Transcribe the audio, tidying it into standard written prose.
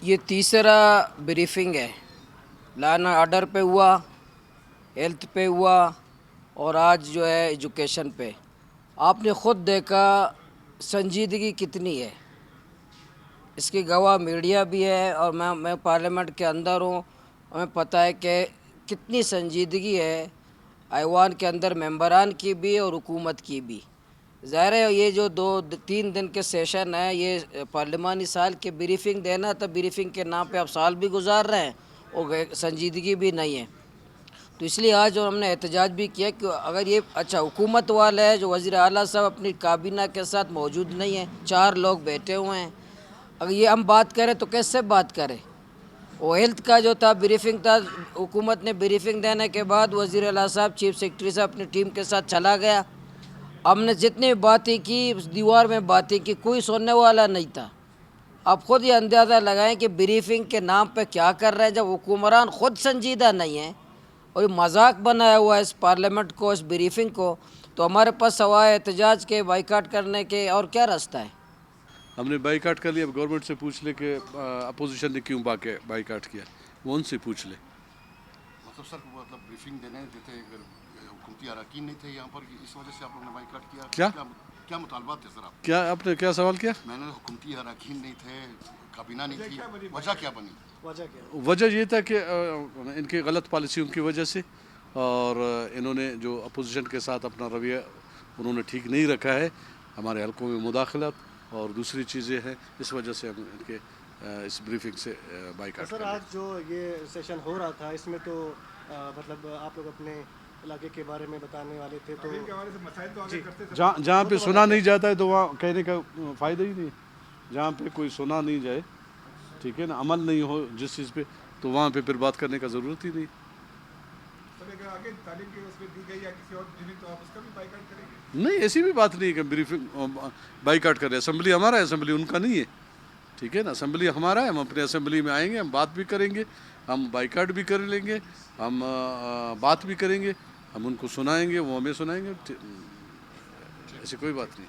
ये तीसरा ब्रीफिंग है। लॉ एंड ऑर्डर पे हुआ, हेल्थ पे हुआ और आज जो है एजुकेशन पे। आपने ख़ुद देखा संजीदगी कितनी है, इसकी गवाह मीडिया भी है और मैं पार्लियामेंट के अंदर हूँ। हमें पता है कि कितनी संजीदगी है ऐवान के अंदर मेंबरान की भी और हुकूमत की भी। ज़ाहिर है ये जो 2-3 दिन के सेशन है, ये पार्लिमानी साल की ब्रीफिंग देना था। ब्रीफिंग के नाम पे अब साल भी गुजार रहे हैं और संजीदगी भी नहीं है। तो इसलिए आज जो हमने एहतजाज भी किया कि अगर ये अच्छा हुकूमत वाला है जो वज़ीर आला साहब अपनी काबीना के साथ मौजूद नहीं है, 4 लोग बैठे हुए हैं, अगर ये हम बात करें तो कैसे बात करें। वो हेल्थ का जो था ब्रीफिंग था, हुकूमत ने ब्रीफिंग देने के बाद वज़ीर आला साहब चीफ सेक्रेटरी साहब अपनी टीम के साथ चला गया। हमने जितनी बातें की, दीवार में बातें की, कोई सुनने वाला नहीं था। आप ख़ुद ये अंदाज़ा लगाएं कि ब्रीफिंग के नाम पे क्या कर रहे हैं जब हुक्मरान ख़ुद संजीदा नहीं है और ये मजाक बनाया हुआ है इस पार्लियामेंट को, इस ब्रीफिंग को। तो हमारे पास सवाए एहतजाज के, बाइकाट करने के और क्या रास्ता है। हमने बाइकाट कर लिया। अब गवर्नमेंट से पूछ ले कि अपोजिशन ने क्यों बाइकाट किया, वो उनसे पूछ ले। मतलब सर मतलब ब्रीफिंग देने देते हुकूमती अरकान नहीं थे यहाँ पर, इस वजह से आप लोगों ने बाइकाट किया। क्या मुतालबात थे सर आप? क्या आपने क्या सवाल किया? मैंने हुकूमती अरकान नहीं थे, काबीना नहीं थी, वजह क्या बनी? वजह ये था कि इनकी गलत पॉलिसियों की वजह से, और इन्होंने जो अपोजिशन के साथ अपना रवैया उन्होंने ठीक नहीं रखा है, हमारे हलकों में मुदाखलत और दूसरी चीज़ें हैं। इस वजह से हम इनके इस ब्रीफिंग से बाइकाट सर आज जो ये सेशन हो रहा था इसमें तो मतलब आप लोग अपने इलाके के बारे में बताने वाले थे, तो जहाँ पे सुना नहीं जाता है तो वहाँ कहने का फ़ायदा ही नहीं। जहाँ पे कोई सुना नहीं जाए, ठीक है ना, अमल नहीं हो जिस चीज़ पे, तो वहाँ पे फिर बात करने का ज़रूरत ही नहीं। नहीं, ऐसी भी बात नहीं है कि ब्रीफिंग बाइकाट कर रहे हैं। असेंबली हमारा है, असेंबली उनका नहीं है, ठीक है ना। असेंबली हमारा है, हम अपने असेंबली में आएंगे, हम बात भी करेंगे, हम बाइकाट भी कर लेंगे, हम बात भी करेंगे, हम उनको सुनाएंगे, वो हमें सुनाएंगे। ऐसी कोई बात नहीं।